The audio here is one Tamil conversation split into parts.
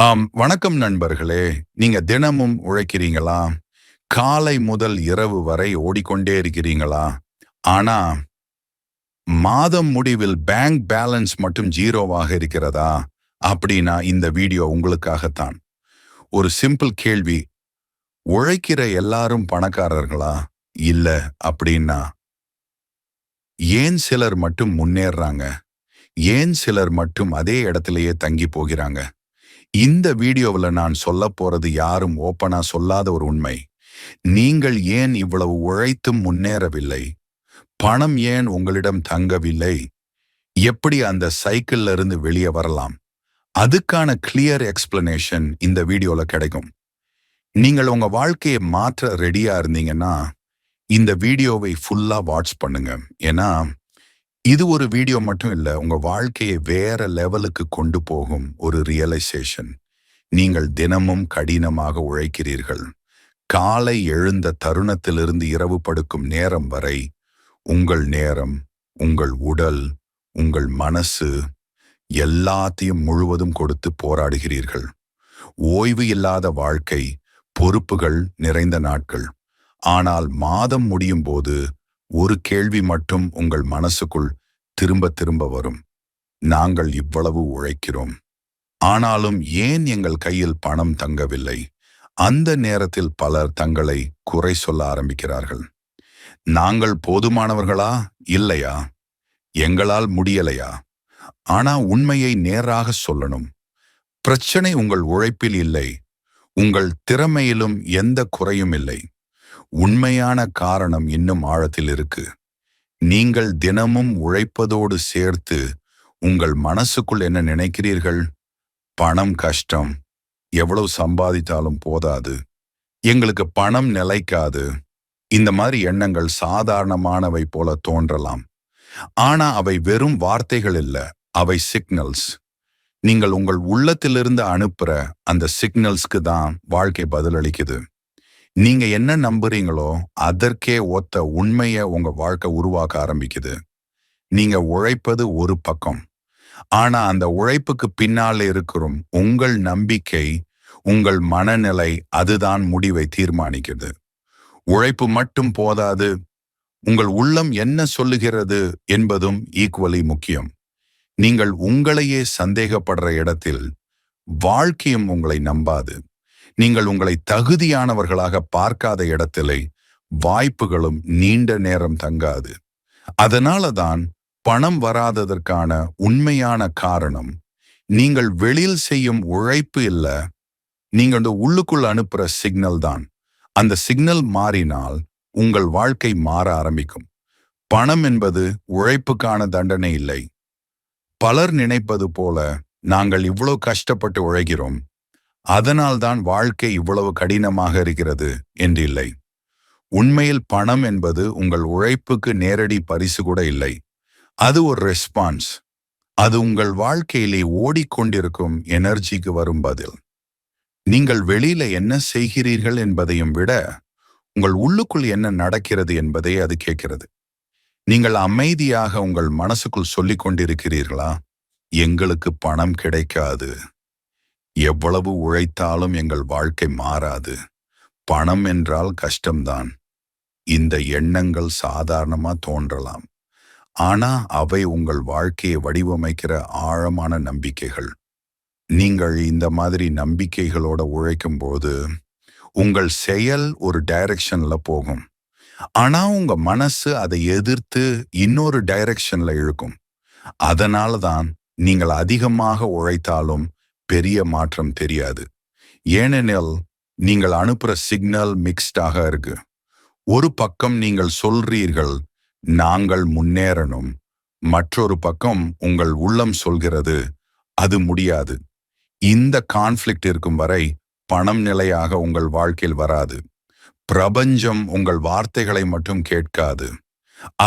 வணக்கம் நண்பர்களே. நீங்க தினமும் உழைக்கிறீங்களா? காலை முதல் இரவு வரை ஓடிக்கொண்டே இருக்கிறீங்களா? ஆனா, மாதம் முடிவில் பேங்க் பேலன்ஸ் மட்டும் ஜீரோவாக இருக்கிறதா? அப்படின்னா இந்த வீடியோ உங்களுக்காகத்தான். ஒரு சிம்பிள் கேள்வி. உழைக்கிற எல்லாரும் பணக்காரர்களா? இல்ல அப்படின்னா, ஏன் சிலர் மட்டும் முன்னேறுறாங்க? ஏன் சிலர் மட்டும் அதே இடத்திலேயே தங்கி போகிறாங்க? இந்த வீடியோவுல நான் சொல்லப் போறது யாரும் ஓப்பனா சொல்லாத ஒரு உண்மை. நீங்கள் ஏன் இவ்வளவு உழைத்தும் முன்னேறவில்லை? பணம் ஏன் உங்களிடம் தங்கவில்லை? எப்படி அந்த சைக்கிள்ல இருந்து வெளியே வரலாம்? அதுக்கான கிளியர் எக்ஸ்பிளனேஷன் இந்த வீடியோல கிடைக்கும். நீங்கள் உங்க வாழ்க்கையை மாற்ற ரெடியா இருந்தீங்கன்னா, இந்த வீடியோவை ஃபுல்லா வாட்ச் பண்ணுங்க. ஏன்னா, இது ஒரு வீடியோ மட்டும் இல்ல, உங்க வாழ்க்கையை வேற லெவலுக்கு கொண்டு போகும் ஒரு ரியலைசேஷன். நீங்கள் தினமும் கடினமாக உழைக்கிறீர்கள். காலை எழுந்த தருணத்திலிருந்து இரவு படுக்கும் நேரம் வரை உங்கள் நேரம், உங்கள் உடல், உங்கள் மனசு எல்லாத்தையும் முழுவதும் கொடுத்து போராடுகிறீர்கள். ஓய்வு இல்லாத வாழ்க்கை, பொறுப்புகள் நிறைந்த நாட்கள். ஆனால் மாதம் முடியும் போது ஒரு கேள்வி மட்டும் உங்கள் மனசுக்குள் திரும்ப திரும்ப வரும். நாங்கள் இவ்வளவு உழைக்கிறோம். ஆனாலும் ஏன் எங்கள் கையில் பணம் தங்கவில்லை? அந்த நேரத்தில் பலர் தங்களை குறை சொல்ல ஆரம்பிக்கிறார்கள். நாங்கள் போதுமானவர்களா? இல்லையா? எங்களால் முடியலையா? ஆனா உண்மையை நேராக சொல்லணும். பிரச்சனை உங்கள் உழைப்பில் இல்லை. உங்கள் திறமையிலும் எந்த குறையும் இல்லை. உண்மையான காரணம் இன்னும் ஆழத்தில் இருக்கு. நீங்கள் தினமும் உழைப்பதோடு சேர்த்து உங்கள் மனசுக்குள் என்ன நினைக்கிறீர்கள்? பணம் கஷ்டம். எவ்வளவு சம்பாதித்தாலும் போதாது. எங்களுக்கு பணம் நிலைக்காது. இந்த மாதிரி எண்ணங்கள் சாதாரணமானவை போல தோன்றலாம். ஆனா அவை வெறும் வார்த்தைகள் இல்ல. அவை சிக்னல்ஸ். நீங்கள் உங்கள் உள்ளத்திலிருந்து அனுப்புற அந்த சிக்னல்ஸ்க்கு தான் வாழ்க்கை பதிலளிக்குது. நீங்க என்ன நம்புறீங்களோ அதற்கே ஒத்த உண்மையை உங்க வாழ்க்கை உருவாக்க ஆரம்பிக்குது. நீங்க உழைப்பது ஒரு பக்கம். ஆனா அந்த உழைப்புக்கு பின்னால இருக்கிற உங்கள் நம்பிக்கை, உங்கள் மனநிலை, அதுதான் முடிவை தீர்மானிக்குது. உழைப்பு மட்டும் போதாது. உங்கள் உள்ளம் என்ன சொல்லுகிறது என்பதும் ஈக்குவலி முக்கியம். நீங்கள் உங்களையே சந்தேகப்படுற இடத்தில் வாழ்க்கையும் உங்களை நம்பாது. நீங்கள் உங்களை தகுதியானவர்களாக பார்க்காத இடத்திலே வாய்ப்புகளும் நீண்ட நேரம் தங்காது. அதனால தான் பணம் வராததற்கான உண்மையான காரணம் நீங்கள் வெளியில் செய்யும் உழைப்பு இல்ல, நீங்கள் உள்ளுக்குள் அனுப்புற சிக்னல் தான். அந்த சிக்னல் மாறினால் உங்கள் வாழ்க்கை மாற ஆரம்பிக்கும். பணம் என்பது உழைப்புக்கான தண்டனை இல்லை. பலர் நினைப்பது போல நாங்கள் இவ்வளவு கஷ்டப்பட்டு உழைக்கிறோம், அதனால்தான் வாழ்க்கை இவ்வளவு கடினமாக இருக்கிறது என்று இல்லை. உண்மையில் பணம் என்பது உங்கள் உழைப்புக்கு நேரடி பரிசு கூட இல்லை. அது ஒரு ரெஸ்பான்ஸ். அது உங்கள் வாழ்க்கையிலே ஓடிக்கொண்டிருக்கும் எனர்ஜிக்கு வரும் பதில். நீங்கள் வெளியில என்ன செய்கிறீர்கள் என்பதையும் விட உங்கள் உள்ளுக்குள் என்ன நடக்கிறது என்பதை அது கேட்கிறது. நீங்கள் அமைதியாக உங்கள் மனசுக்குள் சொல்லிக் கொண்டிருக்கிறீர்களா? எங்களுக்கு பணம் கிடைக்காது. எவ்வளவு உழைத்தாலும் எங்கள் வாழ்க்கை மாறாது. பணம் என்றால் கஷ்டம்தான். இந்த எண்ணங்கள் சாதாரணமா தோன்றலாம். ஆனா அவை உங்கள் வாழ்க்கையை வடிவமைக்கிற ஆழமான நம்பிக்கைகள். நீங்கள் இந்த மாதிரி நம்பிக்கைகளோட உழைக்கும் போது உங்கள் செயல் ஒரு டைரக்ஷன்ல போகும். ஆனா உங்க மனசு அதை எதிர்த்து இன்னொரு டைரக்ஷன்ல இழுக்கும். அதனால தான் நீங்கள் அதிகமாக உழைத்தாலும் பெரிய மாற்றம் தெரியாது. ஏனெனில் நீங்கள் அனுப்புற சிக்னல் மிக்ஸ்டாக இருக்கு. ஒரு பக்கம் நீங்கள் சொல்றீர்கள் நாங்கள் முன்னேறணும். மற்றொரு பக்கம் உங்கள் உள்ளம் சொல்கிறது அது முடியாது. இந்த கான்ஃப்ளிக்ட் இருக்கும் வரை பணம் நிலையாக உங்கள் வாழ்க்கையில் வராது. பிரபஞ்சம் உங்கள் வார்த்தைகளை மட்டும் கேட்காது.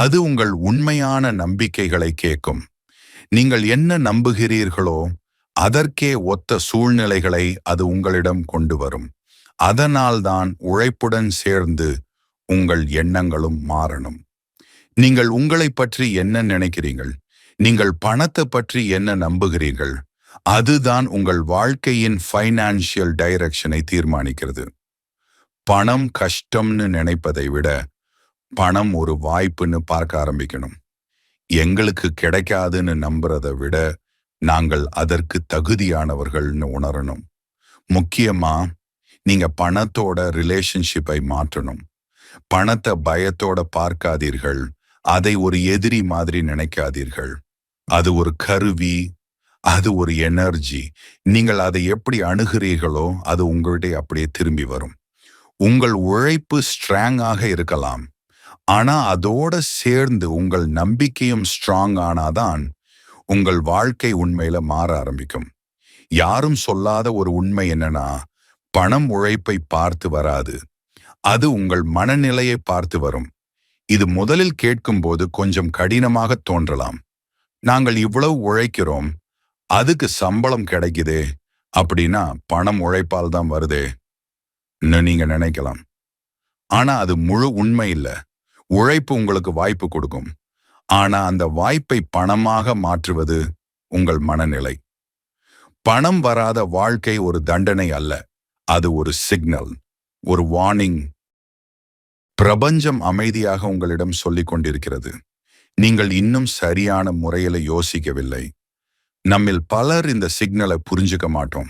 அது உங்கள் உண்மையான நம்பிக்கைகளை கேட்கும். நீங்கள் என்ன நம்புகிறீர்களோ அதற்கே ஒத்த சூழ்நிலைகளை அது உங்களிடம் கொண்டு வரும். அதனால்தான் உழைப்புடன் சேர்ந்து உங்கள் எண்ணங்களும் மாறணும். நீங்கள் உங்களை பற்றி என்ன நினைக்கிறீர்கள்? நீங்கள் பணத்தை பற்றி என்ன நம்புகிறீர்கள்? அதுதான் உங்கள் வாழ்க்கையின் ஃபைனான்சியல் டைரக்ஷனை தீர்மானிக்கிறது. பணம் கஷ்டம்னு நினைப்பதை விட பணம் ஒரு வாய்ப்புன்னு பார்க்க ஆரம்பிக்கணும். எங்களுக்கு கிடைக்காதுன்னு நம்புறதை விட நாங்கள் அதற்கு தகுதியானவர்கள்னு உணரணும். முக்கியமா நீங்க பணத்தோட ரிலேஷன்ஷிப்பை மாற்றணும். பணத்தை பயத்தோட பார்க்காதீர்கள். அதை ஒரு எதிரி மாதிரி நினைக்காதீர்கள். அது ஒரு கருவி, அது ஒரு எனர்ஜி. நீங்கள் அதை எப்படி அணுகிறீர்களோ அது உங்கள்கிட்ட அப்படியே திரும்பி வரும். உங்கள் உழைப்பு ஸ்ட்ராங்காக இருக்கலாம், ஆனா அதோட சேர்ந்து உங்கள் நம்பிக்கையும் ஸ்ட்ராங் ஆனாதான் உங்கள் வாழ்க்கை உண்மையில மாற ஆரம்பிக்கும். யாரும் சொல்லாத ஒரு உண்மை என்னன்னா, பணம் உழைப்பை பார்த்து வராது, அது உங்கள் மனநிலையை பார்த்து வரும். இது முதலில் கேட்கும்போது கொஞ்சம் கடினமாக தோன்றலாம். நாங்கள் இவ்வளவு உழைக்கிறோம், அதுக்கு சம்பளம் கிடைக்குதே, அப்படின்னா பணம் உழைப்பால் தான் வருதே நீங்க நினைக்கலாம். ஆனா அது முழு உண்மை இல்ல. உழைப்பு உங்களுக்கு வாய்ப்பு கொடுக்கும், ஆனா அந்த வாய்ப்பை பணமாக மாற்றுவது உங்கள் மனநிலை. பணம் வராத வாழ்க்கை ஒரு தண்டனை அல்ல, அது ஒரு சிக்னல், ஒரு வார்னிங். பிரபஞ்சம் அமைதியாக உங்களிடம் சொல்லிக் கொண்டிருக்கிறது, நீங்கள் இன்னும் சரியான முறையில யோசிக்கவில்லை. நம்மில் பலர் இந்த சிக்னலை புரிஞ்சுக்க மாட்டோம்.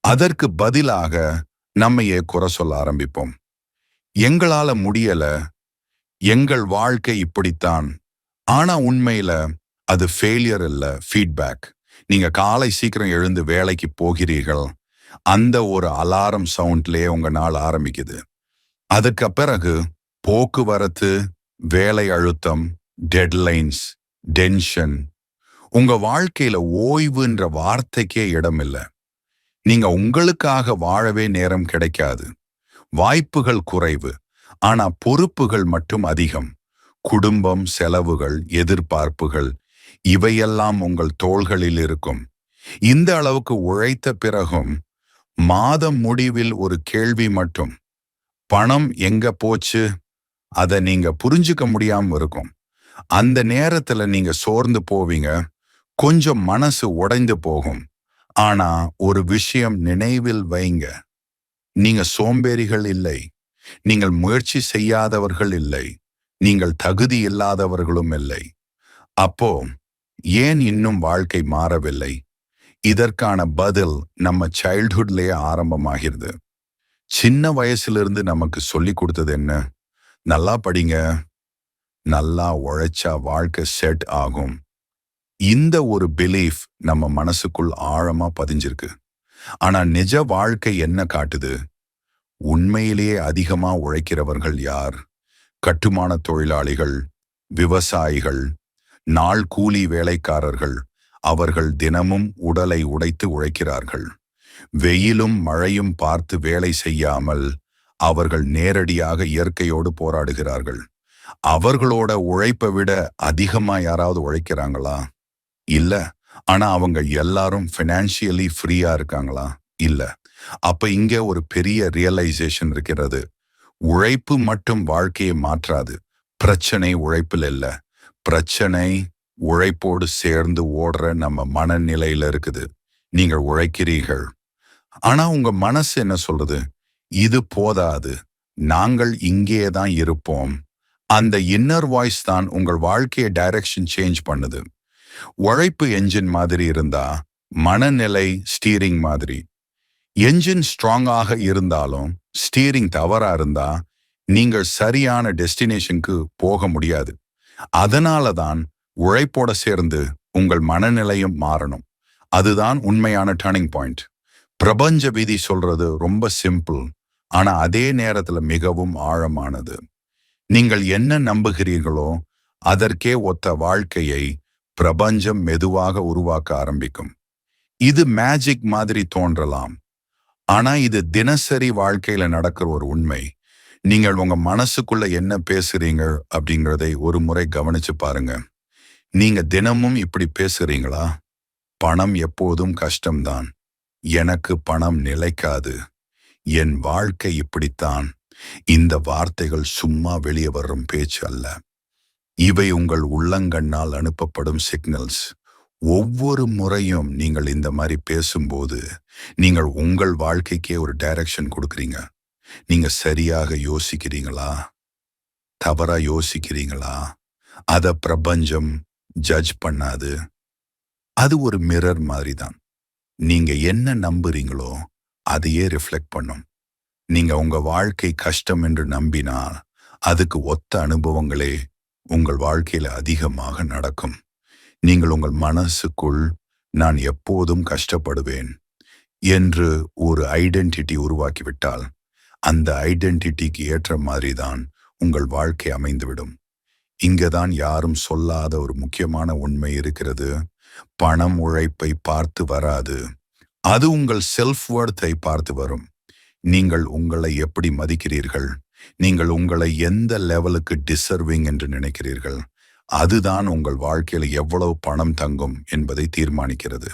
அதற்கு பதிலாக நம்மையே குறை சொல்ல ஆரம்பிப்போம். எங்களால முடியல, எங்கள் வாழ்க்கை இப்படித்தான். ஆனா உண்மையில அது ஃபெயிலியர் இல்ல, ஃபீட்பேக். நீங்க காலை சீக்கிரம் எழுந்து வேலைக்கு போகிறீர்கள், அந்த ஒரு அலாரம் சவுண்ட்லயே உங்க நாள் ஆரம்பிக்குது. அதுக்கு பிறகு போக்குவரத்து, வேலை அழுத்தம், டெட்லைன்ஸ், டென்ஷன். உங்க வாழ்க்கையில ஓய்வுன்ற வார்த்தைக்கே இடம் இல்லை. நீங்க உங்களுக்காக வாழவே நேரம் கிடைக்காது. வாய்ப்புகள் குறைவு, ஆனா பொறுப்புகள் மட்டும் அதிகம். குடும்பம், செலவுகள், எதிர்பார்ப்புகள், இவையெல்லாம் உங்கள் தோள்களில் இருக்கும். இந்த அளவுக்கு உழைத்த பிறகும் மாதம் முடிவில் ஒரு கேள்வி மட்டும், பணம் எங்க போச்சு? அதை நீங்க புரிஞ்சுக்க முடியாம இருக்கும். அந்த நேரத்துல நீங்க சோர்ந்து போவீங்க, கொஞ்சம் மனசு உடைந்து போகும். ஆனா ஒரு விஷயம் நினைவில் வைங்க, நீங்க சோம்பேறிகள் இல்லை, நீங்கள் முயற்சி செய்யாதவர்கள் இல்லை, நீங்கள் தகுதி இல்லாதவர்களும் இல்லை. அப்போ ஏன் இன்னும் வாழ்க்கை மாறவில்லை? இதற்கான பதில் நம்ம சைல்ட்ஹுட்லயே ஆரம்பமாகிறது. சின்ன வயசிலிருந்து நமக்கு சொல்லி கொடுத்தது என்ன? நல்லா படிங்க, நல்லா உழைச்சா வாழ்க்கை செட் ஆகும். இந்த ஒரு பிலீஃப் நம்ம மனசுக்குள் ஆழமா பதிஞ்சிருக்கு. ஆனா நிஜ வாழ்க்கை என்ன காட்டுது? உண்மையிலேயே அதிகமா உழைக்கிறவர்கள் யார்? கட்டுமான தொழிலாளிகள், விவசாயிகள், நாள் கூலி வேலைக்காரர்கள். அவர்கள் தினமும் உடலை உடைத்து உழைக்கிறார்கள். வெயிலும் மழையும் பார்த்து வேலை செய்யாமல் அவர்கள் நேரடியாக இயற்கையோடு போராடுகிறார்கள். அவர்களோட உழைப்பை விட அதிகமா யாராவது உழைக்கிறாங்களா? இல்ல. ஆனா அவங்க எல்லாரும் ஃபினான்ஷியலி ஃப்ரீயா இருக்காங்களா? இல்ல. அப்ப இங்க ஒரு பெரிய ரியலைசேஷன் இருக்கிறது. உழைப்பு மட்டும் வாழ்க்கையை மாற்றாது. பிரச்சனை உழைப்பில் இல்ல, பிரச்சனை உழைப்போடு சேர்ந்து ஓடுற நம்ம மனநிலையில இருக்குது. நீங்கள் உழைக்கிறீர்கள், ஆனா உங்க மனசு என்ன சொல்றது? இது போதாது, நாங்கள் இங்கே தான் இருப்போம். அந்த இன்னர் வாய்ஸ் தான் உங்கள் வாழ்க்கையை டைரக்ஷன் சேஞ்ச் பண்ணுது. உழைப்பு என்ஜின் மாதிரி இருந்தா மனநிலை ஸ்டீரிங் மாதிரி. என்ஜின் ஸ்ட்ராங்காக இருந்தாலும் ஸ்டீரிங் தவறா இருந்தா நீங்கள் சரியான டெஸ்டினேஷனுக்கு போக முடியாது. அதனால தான் உழைப்போட சேர்ந்து உங்கள் மனநிலையும் மாறணும். அதுதான் உண்மையான டர்னிங் பாயிண்ட். பிரபஞ்ச விதி சொல்றது ரொம்ப சிம்பிள், ஆனா அதே நேரத்துல மிகவும் ஆழமானது. நீங்கள் என்ன நம்புகிறீர்களோ அதற்கே ஒத்த வாழ்க்கையை பிரபஞ்சம் மெதுவாக உருவாக்க ஆரம்பிக்கும். இது மேஜிக் மாதிரி தோன்றலாம், ஆனா இது தினசரி வாழ்க்கையில நடக்கிற ஒரு உண்மை. நீங்கள் உங்க மனசுக்குள்ள என்ன பேசுறீங்க அப்படிங்கிறதை ஒரு முறை கவனிச்சு பாருங்க. நீங்க தினமும் இப்படி பேசுறீங்களா? பணம் எப்போதும் கஷ்டம்தான், எனக்கு பணம் நிலைக்காது, என் வாழ்க்கை இப்படித்தான். இந்த வார்த்தைகள் சும்மா வெளியே வரும் பேச்சு அல்ல. இவை உங்கள் உள்ளங்கண்ணால் அனுப்பப்படும் சிக்னல்ஸ். ஒவ்வொரு முறையும் நீங்கள் இந்த மாதிரி பேசும்போது நீங்கள் உங்கள் வாழ்க்கைக்கே ஒரு டைரக்ஷன் கொடுக்குறீங்க. நீங்க சரியாக யோசிக்கிறீங்களா, தவறா யோசிக்கிறீங்களா, அத பிரபஞ்சம் ஜட்ஜ் பண்ணாது. அது ஒரு மிரர் மாதிரி தான். நீங்க என்ன நம்புறீங்களோ அதையே ரிஃப்ளெக்ட் பண்ணும். நீங்க உங்க வாழ்க்கை கஷ்டம் என்று நம்பினால் அதுக்கு ஒத்த அனுபவங்களே உங்கள் வாழ்க்கையில அதிகமாக நடக்கும். நீங்கள் உங்கள் மனசுக்குள் நான் எப்போதும் கஷ்டப்படுவேன் என்று ஒரு ஐடென்டிட்டி உருவாக்கிவிட்டால் அந்த ஐடென்டிட்டிக்கு ஏற்ற மாதிரி தான் உங்கள் வாழ்க்கை அமைந்துவிடும். இங்கதான் யாரும் சொல்லாத ஒரு முக்கியமான உண்மை இருக்கிறது. பணம் உழைப்பை பார்த்து வராது, அது உங்கள் செல்ஃப் வொர்த்தை பார்த்து வரும். நீங்கள் உங்களை எப்படி மதிக்கிறீர்கள், நீங்கள் உங்களை எந்த லெவலுக்கு டிசர்விங் என்று நினைக்கிறீர்கள், அதுதான் உங்கள் வாழ்க்கையில் எவ்வளவு பணம் தங்கும் என்பதை தீர்மானிக்கிறது.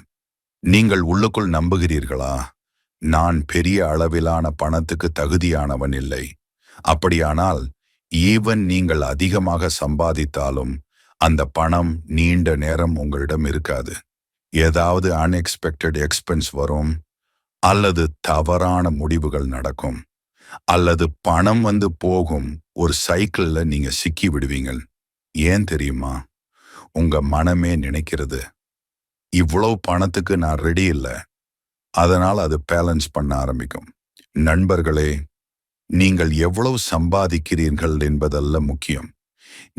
நீங்கள் உள்ளுக்குள் நம்புகிறீர்களா, நான் பெரிய அளவிலான பணத்துக்கு தகுதியானவன் இல்லை? அப்படியானால் ஈவன் நீங்கள் அதிகமாக சம்பாதித்தாலும் அந்த பணம் நீண்ட நேரம் உங்களிடம் இருக்காது. ஏதாவது அன்எக்ஸ்பெக்டட் எக்ஸ்பென்ஸ் வரும், அல்லது தவறான முடிவுகள் நடக்கும், அல்லது பணம் வந்து போகும் ஒரு சைக்கிள்ல நீங்க சிக்கி விடுவீங்கள். ஏன் தெரியுமா? உங்க மனமே நினைக்கிறது, இவ்வளவு பணத்துக்கு நான் ரெடி இல்லை, அதனால் அது பேலன்ஸ் பண்ண ஆரம்பிக்கும். நண்பர்களே, நீங்கள் எவ்வளவு சம்பாதிக்கிறீர்கள் என்பதல்ல முக்கியம்.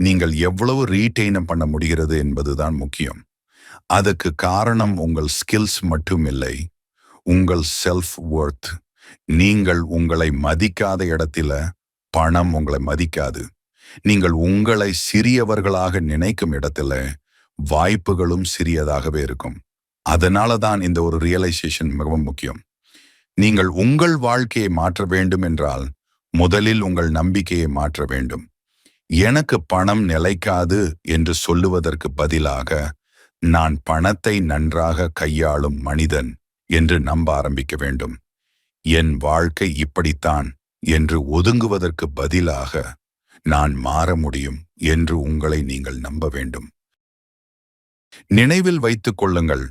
நீங்கள் எவ்வளவு ரீட்டைன் பண்ண முடிகிறது என்பதுதான் முக்கியம். அதுக்கு காரணம் உங்கள் ஸ்கில்ஸ் மட்டும் இல்லை, உங்கள் செல்ஃப் வொர்த். நீங்கள் உங்களை மதிக்காத இடத்துல பணம் உங்களை மதிக்காது. நீங்கள் உங்களை சிறியவர்களாக நினைக்கும் இடத்துல வாய்ப்புகளும் சிறியதாகவே இருக்கும். அதனால தான் இந்த ஒரு ரியலைசேஷன் மிகவும் முக்கியம். நீங்கள் உங்கள் வாழ்க்கையை மாற்ற வேண்டும் என்றால் முதலில் உங்கள் நம்பிக்கையை மாற்ற வேண்டும். எனக்கு பணம் நிலைக்காது என்று சொல்லுவதற்கு பதிலாக நான் பணத்தை நன்றாக கையாளும் மனிதன் என்று நம்ப ஆரம்பிக்க வேண்டும். என் வாழ்க்கை இப்படித்தான் என்று ஒதுங்குவதற்கு பதிலாக நான் மாற முடியும் என்று உங்களை நீங்கள் நம்ப வேண்டும். நினைவில் வைத்துக் கொள்ளுங்கள்,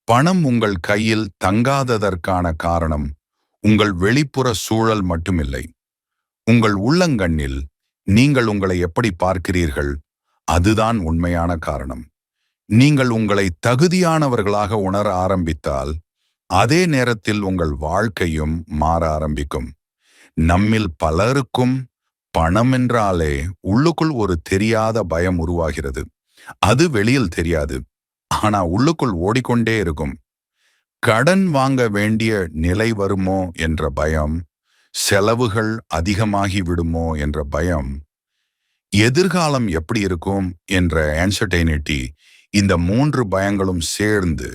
பணம் உங்கள் கையில் தங்காததற்கான காரணம் உங்கள் வெளிப்புற சூழல் மட்டுமில்லை. உங்கள் உள்ளங்கண்ணில் நீங்கள் உங்களை எப்படி பார்க்கிறீர்கள், அதுதான் உண்மையான காரணம். நீங்கள் உங்களை தகுதியானவர்களாக உணர ஆரம்பித்தால் அதே நேரத்தில் உங்கள் வாழ்க்கையும் மாற ஆரம்பிக்கும். நம்மில் பலருக்கும் பணம் என்றாலே உள்ளுக்குள் ஒரு தெரியாத பயம் உருவாகிறது. அது வெளியில் தெரியாது, ஆனா உள்ளுக்குள் ஓடிக்கொண்டே இருக்கும். கடன் வாங்க வேண்டிய நிலை வருமோ என்ற பயம், செலவுகள் அதிகமாகி விடுமோ என்ற பயம், எதிர்காலம் எப்படி இருக்கும் என்ற அன்சர்டைனிட்டி. இந்த 3 பயங்களும் சேர்ந்து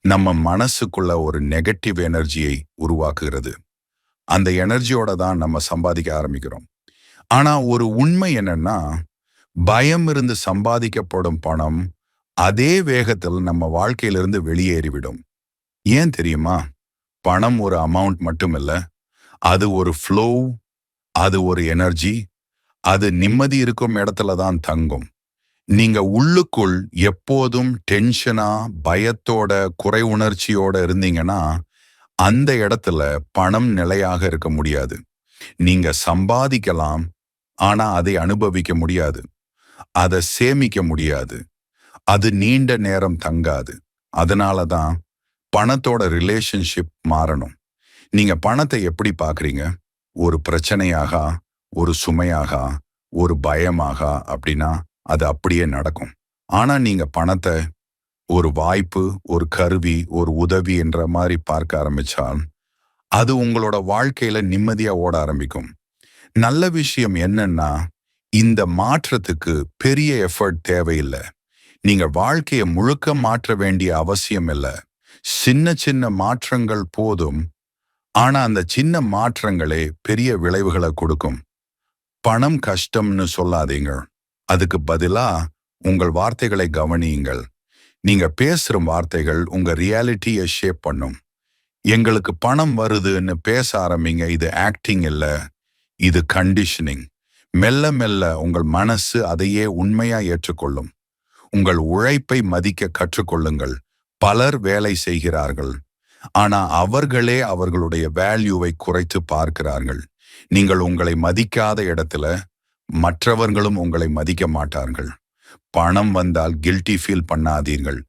நம்ம மனசுக்குள்ள ஒரு நெகட்டிவ் எனர்ஜியை உருவாக்குகிறது. அந்த எனர்ஜியோட தான் நம்ம சம்பாதிக்க ஆரம்பிக்கிறோம். ஆனா ஒரு உண்மை என்னன்னா, பயம் இருந்து சம்பாதிக்கப்படும் பணம் அதே வேகத்தில் நம்ம வாழ்க்கையிலிருந்து வெளியேறிவிடும். ஏன் தெரியுமா? பணம் ஒரு அமௌண்ட் மட்டுமில்ல, அது ஒரு ஃப்ளோ, அது ஒரு எனர்ஜி. அது நிம்மதி இருக்கும் இடத்துல தான் தங்கும். நீங்க உள்ளுக்குள் எப்போதும் டென்ஷனா, பயத்தோட, குறை உணர்ச்சியோட இருந்தீங்கன்னா அந்த இடத்துல பணம் நிலையாக இருக்க முடியாது. நீங்க சம்பாதிக்கலாம், ஆனா அதை அனுபவிக்க முடியாது, அதை சேமிக்க முடியாது, அது நீண்ட நேரம் தங்காது. அதனால தான் பணத்தோட ரிலேஷன்ஷிப் மாறணும். நீங்க பணத்தை எப்படி பார்க்குறீங்க? ஒரு பிரச்சனையாக, ஒரு சுமையாக, ஒரு பயமாக அப்படின்னா அது அப்படியே நடக்கும். ஆனா நீங்க பணத்தை ஒரு வாய்ப்பு, ஒரு கருவி, ஒரு உதவி என்ற மாதிரி பார்க்க ஆரம்பிச்சால் அது உங்களோட வாழ்க்கையில நிம்மதியா ஓட ஆரம்பிக்கும். நல்ல விஷயம் என்னன்னா, இந்த மாற்றத்துக்கு பெரிய எஃபர்ட் தேவையில்லை. நீங்க வாழ்க்கையை முழுக்க மாற்ற வேண்டிய அவசியம் இல்லை. சின்ன சின்ன மாற்றங்கள் போதும். ஆனா அந்த சின்ன மாற்றங்களே பெரிய விளைவுகளை கொடுக்கும். பணம் கஷ்டம்னு சொல்லாதீங்க, அதுக்கு பதிலா உங்கள் வார்த்தைகளை கவனியுங்கள். நீங்க பேசுற வார்த்தைகள் உங்க ரியாலிட்டியை ஷேப் பண்ணும். எங்களுக்கு பணம் வருதுன்னு பேச ஆரம்பிங்க. இது ஆக்டிங் இல்ல, இது கண்டிஷனிங். மெல்ல மெல்ல உங்கள் மனசு அதையே உண்மையா ஏற்றுக்கொள்ளும். உங்கள் உழைப்பை மதிக்க கற்றுக்கொள்ளுங்கள். பலர் வேலை செய்கிறார்கள், ஆனா அவர்களே அவர்களுடைய வேல்யூவை குறைத்து பார்க்கிறார்கள். நீங்கள் உங்களை மதிக்காத இடத்துல மற்றவர்களும் உங்களை மதிக்க மாட்டார்கள். பணம் வந்தால் கில்ட்டி ஃபீல் பண்ணாதீர்கள்.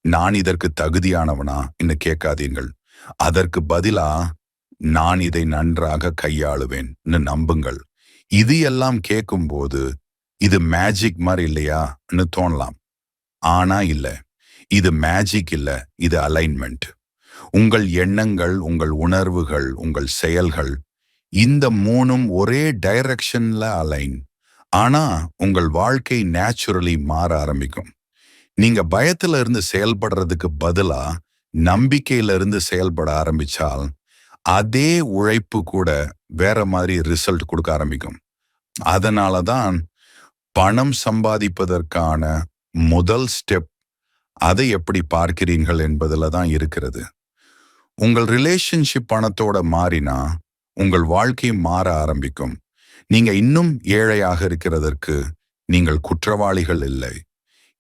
நான் இதற்கு தகுதியானவனா என்று கேட்காதீர்கள். அதற்கு பதிலா நான் இதை நன்றாக கையாளுவேன் நம்புங்கள். இது எல்லாம் கேட்கும்போது இது மேஜிக் மாதிரி இல்லையான்னு தோணலாம். ஆனா இல்ல, இது மேஜிக் இல்ல, இது அலைன்மெண்ட். உங்கள் எண்ணங்கள், உங்கள் உணர்வுகள், உங்கள் செயல்கள், இந்த மூணும் ஒரே டைரக்ஷன்ல அலைன் ஆனா உங்கள் வாழ்க்கை நேச்சுரலி மாற ஆரம்பிக்கும். நீங்க பயத்துல இருந்து செயல்படுறதுக்கு பதிலா நம்பிக்கையில இருந்து செயல்பட ஆரம்பிச்சால் அதே உழைப்பு கூட வேற மாதிரி ரிசல்ட் கொடுக்க ஆரம்பிக்கும். அதனாலதான் பணம் சம்பாதிப்பதற்கான முதல் ஸ்டெப் அதை எப்படி பார்க்கிறீர்கள் என்பதுல தான் இருக்கிறது. உங்கள் ரிலேஷன்ஷிப் பணத்தோட மாறினா உங்கள் வாழ்க்கை மாற ஆரம்பிக்கும். நீங்க இன்னும் ஏழையாக இருக்கிறதற்கு நீங்கள் குற்றவாளிகள் இல்லை.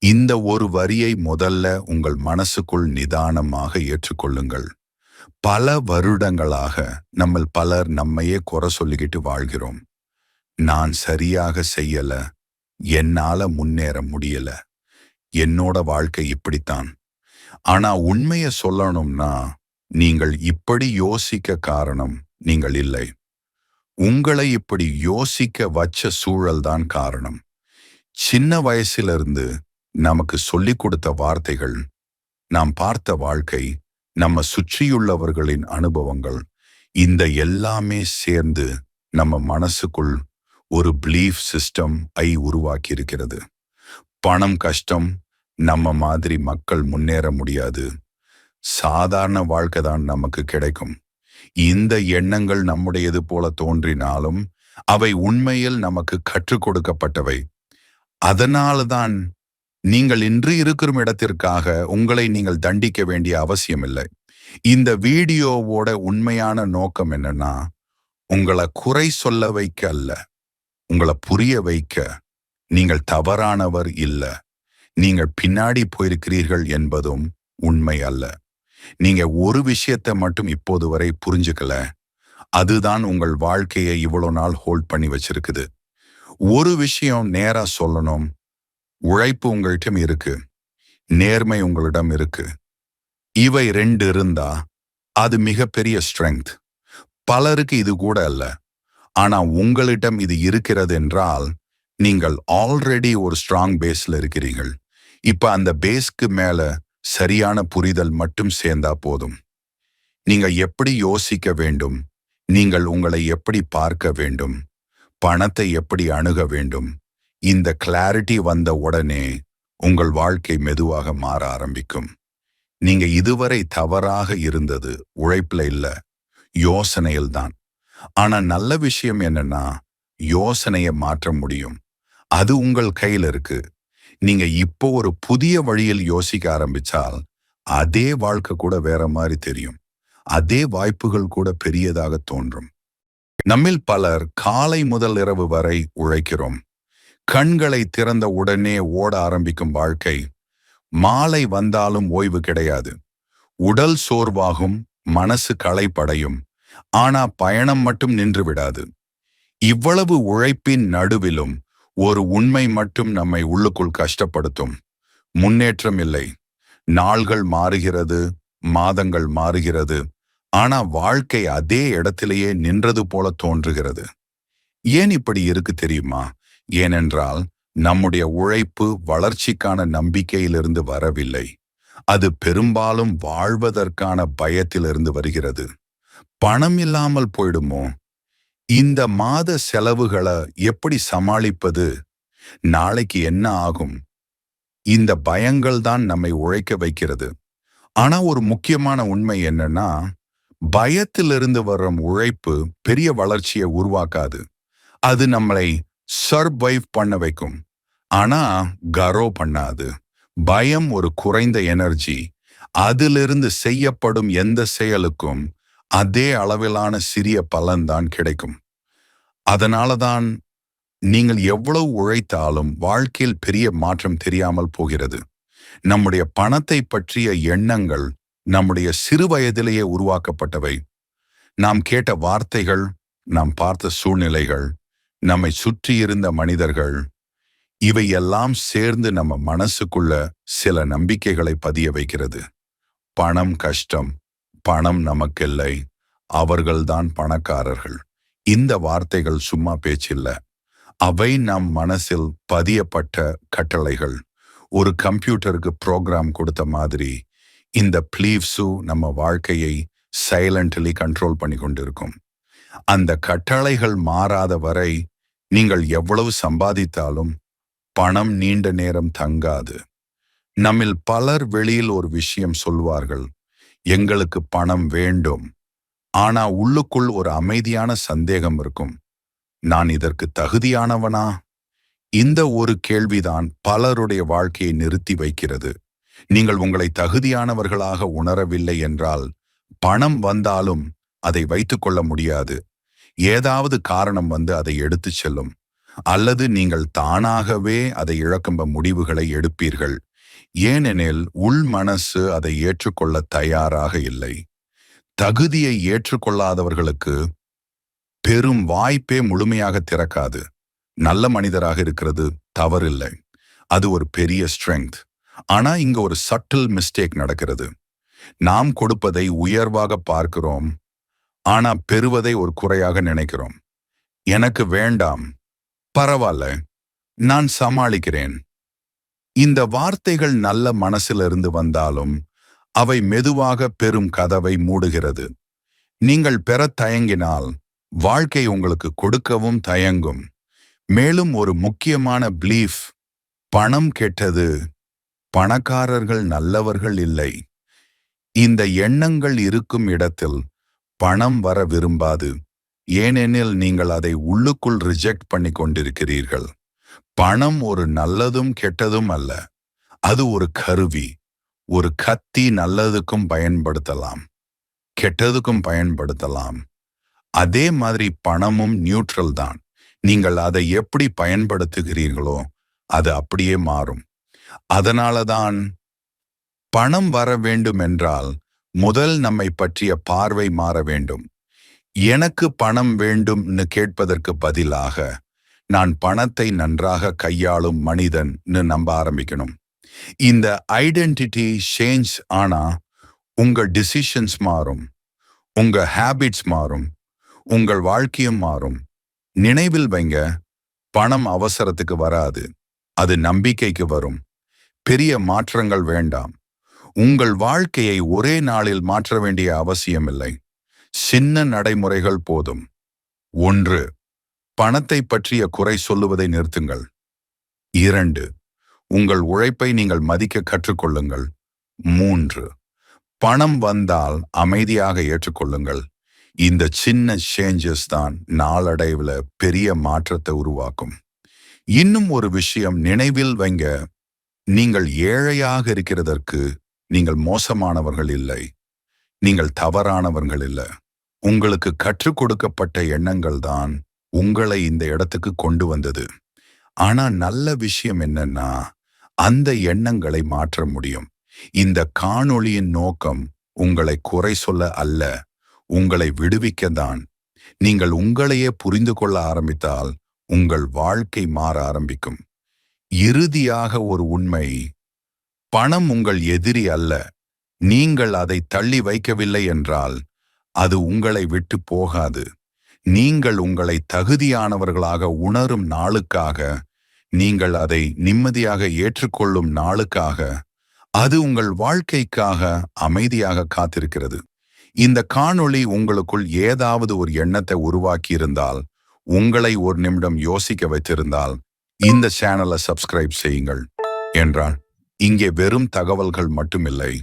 இந்த ஒரு வரியை முதல்ல உங்கள் மனசுக்குள் நிதானமாக ஏற்றுக்கொள்ளுங்கள். பல வருடங்களாக நம்மில் பலர் நம்மையே குறை சொல்லிக்கிட்டு வாழ்கிறோம். நான் சரியாக செய்யல, என்னால முன்னேற முடியல, என்னோட வாழ்க்கை இப்படித்தான். ஆனா உண்மையை சொல்லணும்னா நீங்கள் இப்படி யோசிக்க காரணம் நீங்கள் இல்லை. உங்களை இப்படி யோசிக்க வச்ச சூழல்தான் காரணம். சின்ன வயசிலிருந்து நமக்கு சொல்லிக் கொடுத்த வார்த்தைகள், நாம் பார்த்த வாழ்க்கை, நம்ம சுற்றியுள்ளவர்களின் அனுபவங்கள், இந்த எல்லாமே சேர்ந்து நம்ம மனசுக்குள் ஒரு பிலீஃப் சிஸ்டம் உருவாக்கி இருக்கிறது. பணம் கஷ்டம், நம்ம மாதிரி மக்கள் முன்னேற முடியாது, சாதாரண வாழ்க்கை தான் நமக்கு கிடைக்கும். இந்த எண்ணங்கள் நம்முடையது போல தோன்றினாலும் அவை உண்மையில் நமக்கு கற்றுக் கொடுக்கப்பட்டவை. அதனால்தான் நீங்கள் இன்று இருக்கும் இடத்திற்காக உங்களை நீங்கள் தண்டிக்க வேண்டிய அவசியம் இல்லை. இந்த வீடியோவோட உண்மையான நோக்கம் என்னன்னா, உங்களை குறை சொல்ல வைக்க அல்ல, உங்களை புரிய வைக்க. நீங்கள் தவறானவர் இல்ல, நீங்கள் பின்னாடி போயிருக்கிறீர்கள் என்பதும் உண்மை அல்ல. நீங்க ஒரு விஷயத்தை மட்டும் இப்போது வரை புரிஞ்சுக்கல, அதுதான் உங்கள் வாழ்க்கையை இவ்வளவு நாள் ஹோல்ட் பண்ணி வச்சிருக்குது. ஒரு விஷயம் நேரா சொல்லணும், உழைப்பு உங்கள்கிட்ட இருக்கு, நேர்மை உங்களிடம் இருக்கு. இவை ரெண்டு இருந்தா அது மிகப்பெரிய ஸ்ட்ரெங்க். பலருக்கு இது கூட அல்ல. ஆனா உங்களிடம் இது இருக்கிறது என்றால் நீங்கள் ஆல்ரெடி ஒரு ஸ்ட்ராங் பேஸ்ல இருக்கிறீர்கள். இப்ப அந்த பேஸ்க்கு மேல சரியான புரிதல் மட்டும் சேர்ந்தா போதும். நீங்க எப்படி யோசிக்க வேண்டும், நீங்கள் உங்களை எப்படி பார்க்க வேண்டும், பணத்தை எப்படி அணுக வேண்டும், இந்த கிளாரிட்டி வந்த உடனே உங்கள் வாழ்க்கை மெதுவாக மாற ஆரம்பிக்கும். நீங்க இதுவரை தவறாக இருந்தது உழைப்புல இல்ல, யோசனையில் தான். ஆனா நல்ல விஷயம் என்னன்னா, யோசனையை மாற்ற முடியும். அது உங்கள் கையில் இருக்கு. நீங்க இப்போ ஒரு புதிய வழியில் யோசிக்க ஆரம்பிச்சால் அதே வாழ்க்கை கூட வேற மாதிரி தெரியும். அதே வாய்ப்புகள் கூட பெரியதாக தோன்றும். நம்மில் பலர் காலை முதல் இரவு வரை உழைக்கிறோம். கண்களை திறந்த உடனே ஓட ஆரம்பிக்கும் வாழ்க்கை. மாலை வந்தாலும் ஓய்வு கிடையாது. உடல் சோர்வாகும், மனசு களைப்படையும். ஆனா பயணம் மட்டும் நின்று விடாது. இவ்வளவு உழைப்பின் நடுவிலும் ஒரு உண்மை மட்டும் நம்மை உள்ளுக்குள் கஷ்டப்படுத்தும். முன்னேற்றம் இல்லை. நாள்கள் மாறுகிறது, மாதங்கள் மாறுகிறது, ஆனா வாழ்க்கை அதே இடத்திலேயே நின்றது போல தோன்றுகிறது. ஏன் இப்படி இருக்கு தெரியுமா? ஏனென்றால் நம்முடைய உழைப்பு வளர்ச்சிக்கான நம்பிக்கையிலிருந்து வரவில்லை. அது பெரும்பாலும் வாழ்வதற்கான பயத்திலிருந்து வருகிறது. பணம் இல்லாமல் போயிடுமோ, இந்த மாத செலவுகளை எப்படி சமாளிப்பது, நாளைக்கு என்ன ஆகும், இந்த பயங்கள் தான் நம்மை உழைக்க வைக்கிறது. ஆனா ஒரு முக்கியமான உண்மை என்னன்னா, பயத்திலிருந்து வரும் உழைப்பு பெரிய வளர்ச்சியை உருவாக்காது. அது நம்மளை சர்வைவ் பண்ண வைக்கும், ஆனா கரோ பண்ணாது. பயம் ஒரு குறைந்த எனர்ஜி. அதிலிருந்து செய்யப்படும் எந்த செயலுக்கும் அதே அளவிலான சிறிய பலன்தான் கிடைக்கும். அதனாலதான் நீங்கள் எவ்வளவு உழைத்தாலும் வாழ்க்கையில் பெரிய மாற்றம் தெரியாமல் போகிறது. நம்முடைய பணத்தை பற்றிய எண்ணங்கள் நம்முடைய சிறு வயதிலேயே உருவாக்கப்பட்டவை. நாம் கேட்ட வார்த்தைகள், நாம் பார்த்த சூழ்நிலைகள், நம்மை சுற்றியிருந்த மனிதர்கள், இவையெல்லாம் சேர்ந்து நம்ம மனசுக்குள்ள சில நம்பிக்கைகளை பதிய வைக்கிறது. பணம் கஷ்டம், பணம் நமக்கில்லை, அவர்கள்தான் பணக்காரர்கள். இந்த வார்த்தைகள் சும்மா பேச்சில்ல. அவை நம் மனசில் பதியப்பட்ட கட்டளைகள். ஒரு கம்ப்யூட்டருக்கு ப்ரோக்ராம் கொடுத்த மாதிரி இந்த பிலீவ்ஸு நம்ம வாழ்க்கையை சைலண்ட்லி கண்ட்ரோல் பண்ணி கொண்டிருக்கும். அந்த கட்டளைகள் மாறாத வரை நீங்கள் எவ்வளவு சம்பாதித்தாலும் பணம் நீண்ட நேரம் தங்காது. நம்மில் பலர் வெளியில் ஒரு விஷயம் சொல்வார்கள், எங்களுக்கு பணம் வேண்டும். ஆனா உள்ளுக்குள் ஒரு அமைதியான சந்தேகம் இருக்கும். நான் இதற்கு தகுதியானவனா? இந்த ஒரு கேள்விதான் பலருடைய வாழ்க்கையை நிறுத்தி வைக்கிறது. நீங்கள் உங்களை தகுதியானவர்களாக உணரவில்லை என்றால் பணம் வந்தாலும் அதை வைத்துக்கொள்ள முடியாது. ஏதாவது காரணம் வந்து அதை எடுத்துச் செல்லும். அல்லது நீங்கள் தானாகவே அதை இழக்கும் முடிவுகளை எடுப்பீர்கள். ஏனெனில் உள் மனசு அதை ஏற்றுக்கொள்ள தயாராக இல்லை. தகுதியை ஏற்றுக்கொள்ளாதவர்களுக்கு பெரும் வாய்ப்பே முழுமையாக திறக்காது. நல்ல மனிதராக இருக்கிறது தவறில்லை, அது ஒரு பெரிய ஸ்ட்ரெங்த். ஆனா இங்க ஒரு சட்டில் மிஸ்டேக் நடக்கிறது. நாம் கொடுப்பதை உயர்வாக பார்க்கிறோம், ஆனா பெறுவதை ஒரு குறையாக நினைக்கிறோம். எனக்கு வேண்டாம், பரவாயில்ல, நான் சமாளிக்கிறேன். இந்த வார்த்தைகள் நல்ல மனசிலிருந்து வந்தாலும் அவை மெதுவாக பெரும் கதவை மூடுகிறது. நீங்கள் பெற தயங்கினால் வாழ்க்கை உங்களுக்கு கொடுக்கவும் தயங்கும். மேலும் ஒரு முக்கியமான பிலீஃப், பணம் கெட்டது, பணக்காரர்கள் நல்லவர்கள் இல்லை. இந்த எண்ணங்கள் இருக்கும் இடத்தில் பணம் வர விரும்பாது. ஏனெனில் நீங்கள் அதை உள்ளுக்குள் ரிஜெக்ட் பண்ணி கொண்டிருக்கிறீர்கள். பணம் ஒரு நல்லதும் கெட்டதும் அல்ல, அது ஒரு கருவி. ஒரு கத்தி நல்லதுக்கும் பயன்படுத்தலாம், கெட்டதுக்கும் பயன்படுத்தலாம். அதே மாதிரி பணமும் நியூட்ரல் தான். நீங்கள் அதை எப்படி பயன்படுத்துகிறீர்களோ அது அப்படியே மாறும். அதனாலதான் பணம் வர வேண்டும் என்றால் முதல் நம்மை பற்றிய பார்வை மாற வேண்டும். எனக்கு பணம் வேண்டும்னு கேட்பதற்கு பதிலாக நான் பணத்தை நன்றாக கையாளும் மனிதன்னு நம்ப ஆரம்பிக்கணும். இந்த ஐடென்டிட்டி சேஞ்ச் ஆனா உங்கள் டிசிஷன்ஸ் மாறும், உங்க ஹேபிட்ஸ் மாறும், உங்கள் வாழ்க்கையும் மாறும். நினைவில் வைங்க, பணம் அவசரத்துக்கு வராது, அது நம்பிக்கைக்கு வரும். பெரிய மாற்றங்கள் வேண்டாம். உங்கள் வாழ்க்கையை ஒரே நாளில் மாற்ற வேண்டிய அவசியமில்லை. சின்ன நடைமுறைகள் போதும். 1. பணத்தை பற்றிய குறை சொல்லுவதை நிறுத்துங்கள். 2. உங்கள் உழைப்பை நீங்கள் மதிக்க கற்றுக்கொள்ளுங்கள். 3. பணம் வந்தால் அமைதியாக ஏற்றுக்கொள்ளுங்கள். இந்த சின்ன சேஞ்சஸ் தான் நாளடைவில் பெரிய மாற்றத்தை உருவாக்கும். இன்னும் ஒரு விஷயம் நினைவில் வைங்க, நீங்கள் ஏழையாக இருக்கிறதற்கு நீங்கள் மோசமானவர்கள் இல்லை, நீங்கள் தவறானவர்கள் இல்லை. உங்களுக்கு கற்றுக் கொடுக்கப்பட்ட எண்ணங்கள் தான் உங்களை இந்த இடத்துக்கு கொண்டு வந்தது. ஆனா நல்ல விஷயம் என்னன்னா, அந்த எண்ணங்களை மாற்ற முடியும். இந்த காணொளியின் நோக்கம் உங்களை குறை சொல்ல அல்ல, உங்களை விடுவிக்கத்தான். நீங்கள் உங்களையே புரிந்து கொள்ள ஆரம்பித்தால் உங்கள் வாழ்க்கை மாற ஆரம்பிக்கும். இறுதியாக ஒரு உண்மை, பணம் உங்கள் எதிரி அல்ல. நீங்கள் அதை தள்ளி வைக்கவில்லை என்றால் அது உங்களை விட்டு போகாது. நீங்கள் உங்களை தகுதியானவர்களாக உணரும் நாளுக்காக, நீங்கள் அதை நிம்மதியாக ஏற்றுக்கொள்ளும் நாளுக்காக, அது உங்கள் வாழ்க்கைக்காக அமைதியாக காத்திருக்கிறது. இந்த காணொளி உங்களுக்குள் ஏதாவது ஒரு எண்ணத்தை உருவாக்கி இருந்தால், உங்களை ஒரு நிமிடம் யோசிக்க வைத்திருந்தால், இந்த சேனலை சப்ஸ்கிரைப் செய்யுங்கள். என்றால் இங்கே வெறும் தகவல்கள் மட்டுமில்லை,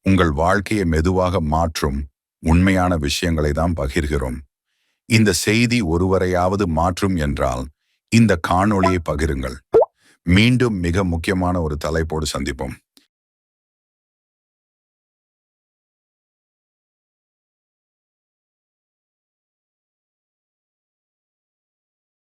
உங்கள் வாழ்க்கையை மெதுவாக மாற்றும் உண்மையான விஷயங்களை தான் பகிர்கிறோம். இந்த செய்தி ஒருவரையாவது மாற்றும் என்றால் இந்த காணொளியை பகிருங்கள். மீண்டும் மிக முக்கியமான ஒரு தலைப்போடு சந்திப்போம்.